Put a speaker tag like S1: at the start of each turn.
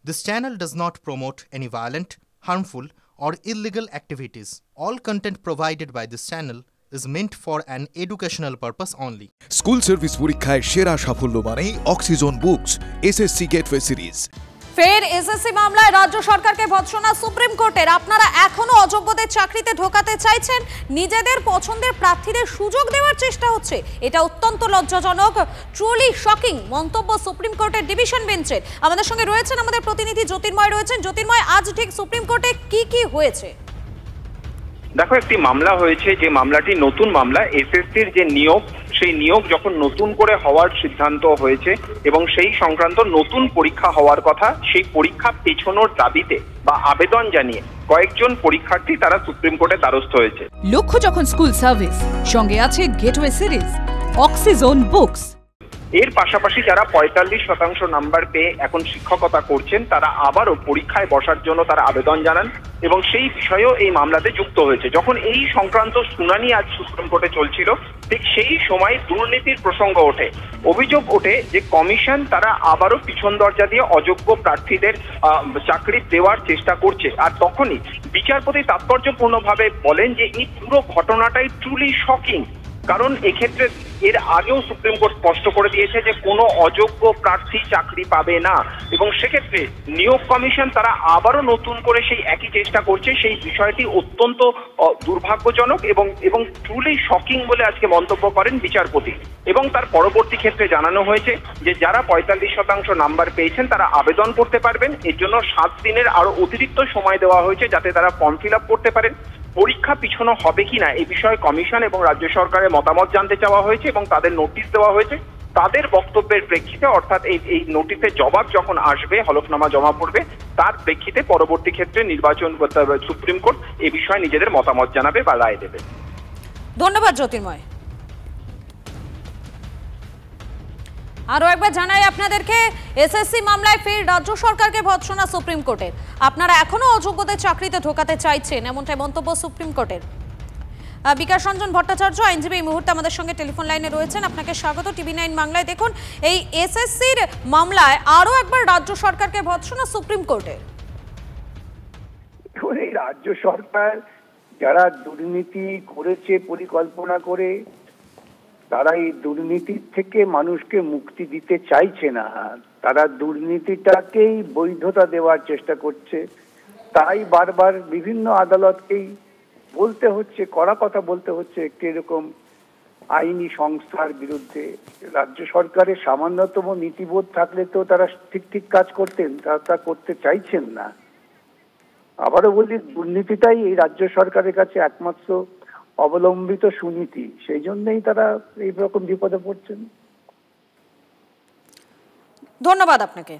S1: This channel does not promote any violent, harmful, or illegal activities. All content provided by this channel is meant for an educational purpose only.
S2: School service পরীক্ষায় সেরা সাফল্য মানে oxygen books SSC gateway series.
S3: ফের SSC মামলায় রাজ্য সরকারকে ভৎসনা supreme কোর্টের। আপনারা এখনো অযোগ্যদের চাকরিতে ঢোকাতে চাইছেন, নিজেদের পছন্দের প্রার্থীদের সুযোগ দেওয়ার চেষ্টা হচ্ছে। এটা অত্যন্ত লজ্জাজনক, ট্রুলি শকিং মন্তব্য সুপ্রিম কোর্টের ডিভিশন বেঞ্চের। আমাদের সঙ্গে রয়েছেন আমাদের প্রতিনিধি জ্যোতির্ময় রয়েছেন। জ্যোতির্ময়, আজ ঠিক সুপ্রিম কোর্টে কি হয়েছে?
S4: দেখো, একটি মামলা হয়েছে, যে মামলাটি নতুন মামলা। এসএসসির যে নিয়োগ, সেই নিয়োগ যখন নতুন করে হওয়ার সিদ্ধান্ত হয়েছে এবং সেই সংক্রান্ত নতুন পরীক্ষা হওয়ার কথা, সেই পরীক্ষা পেছনোর দাবিতে বা আবেদন জানিয়ে কয়েকজন পরীক্ষার্থী তারা সুপ্রিম কোর্টে দ্বারস্থ হয়েছে।
S5: লক্ষ্য যখন স্কুল সার্ভিস, সঙ্গে আছে গেটওয়ে সিরিজ, অক্সিজন বুকস।
S4: এর পাশাপাশি যারা ৪৫% নাম্বার পেয়ে এখন শিক্ষকতা করছেন, তারা আবারও পরীক্ষায় বসার জন্য তারা আবেদন জানান এবং সেই বিষয়েও এই মামলাতে যুক্ত হয়েছে। যখন এই সংক্রান্ত শুনানি আজ সুপ্রিম কোর্টে চলছিল, ঠিক সেই সময় দুর্নীতির প্রসঙ্গ ওঠে। অভিযোগ ওঠে যে কমিশন তারা আবারও পিছন দরজা দিয়ে অযোগ্য প্রার্থীদের চাকরি দেওয়ার চেষ্টা করছে। আর তখনই বিচারপতি তাৎপর্যপূর্ণভাবে বলেন যে এই পুরো ঘটনাটাই ট্রুলি শকিং, কারণ এক্ষেত্রে এর আগেও সুপ্রিম কোর্ট স্পষ্ট করে দিয়েছে যে কোনো অযোগ্য প্রার্থী চাকরি পাবে না এবং সেক্ষেত্রে নিয়োগ কমিশন তারা আবারও নতুন করে সেই একই চেষ্টা করছে। সেই বিষয়টি অত্যন্ত দুর্ভাগ্যজনক এবং ট্রুলি শকিং বলে আজকে মন্তব্য করেন বিচারপতি। এবং তার পরবর্তী ক্ষেত্রে জানানো হয়েছে যে যারা ৪৫% নাম্বার পেয়েছেন তারা আবেদন করতে পারবেন। এর জন্য 7 দিনের আরো অতিরিক্ত সময় দেওয়া হয়েছে যাতে তারা ফর্ম ফিল আপ করতে পারেন। পরীক্ষা পিছনো হবে কিনা এই বিষয়ে কমিশন এবং রাজ্য সরকারের মতামত জানতে চাওয়া হয়েছে এবং তাদের নোটিশ দেওয়া হয়েছে। তাদের বক্তব্যের প্রেক্ষিতে, অর্থাৎ এই নোটিশের জবাব যখন আসবে, হলফনামা জমা পড়বে, তার প্রেক্ষিতে পরবর্তী ক্ষেত্রে নির্বাচন সুপ্রিম কোর্ট এ বিষয়ে নিজেদের মতামত জানাবে বা রায় দেবে।
S3: ধন্যবাদ জ্যোতির্ময়। আরো একবার জানাই আপনাদেরকে, এসএসসি মামলায় ফের রাজ্য সরকারকে ভৎসনা সুপ্রিম কোর্টের। আপনারা এখনো অযোগ্যদের চাকরিতে ঢোকাতে চাইছেন, এমনটাই মন্তব্য সুপ্রিম কোর্টের। বিকাশ রঞ্জন ভট্টাচার্য আইনজীবী এই মুহূর্তে আমাদের সঙ্গে টেলিফোন লাইনে রয়েছেন। আপনাকে স্বাগত টিভি9 বাংলায়। দেখুন, এই এসএসসির মামলায় আরো একবার রাজ্য সরকারকে ভৎসনা সুপ্রিম কোর্টের।
S6: এই রাজ্য সরকার যারা দুর্নীতি করেছে পরিকল্পনা করে, তারা এই দুর্নীতির থেকে মানুষকে মুক্তি দিতে চাইছে না, তারা দুর্নীতিটাকেই বৈধতা দেওয়ার চেষ্টা করছে। তাই বারবার বিভিন্ন আদালতকেই বলতে হচ্ছে, কড়া কথা বলতে হচ্ছে একটি এরকম আইনি সংস্থার বিরুদ্ধে। রাজ্য সরকারের সামান্যতম নীতিবোধ থাকলে তো তারা ঠিক কাজ করতেন, তারা তা করতে চাইছেন না। আবারও বলি, দুর্নীতিটাই এই রাজ্য সরকারের কাছে একমাত্র অবলম্বিত সুনীতি, সেই জন্যই তারা এই রকম বিপদে পড়ছেন।
S3: ধন্যবাদ আপনাকে।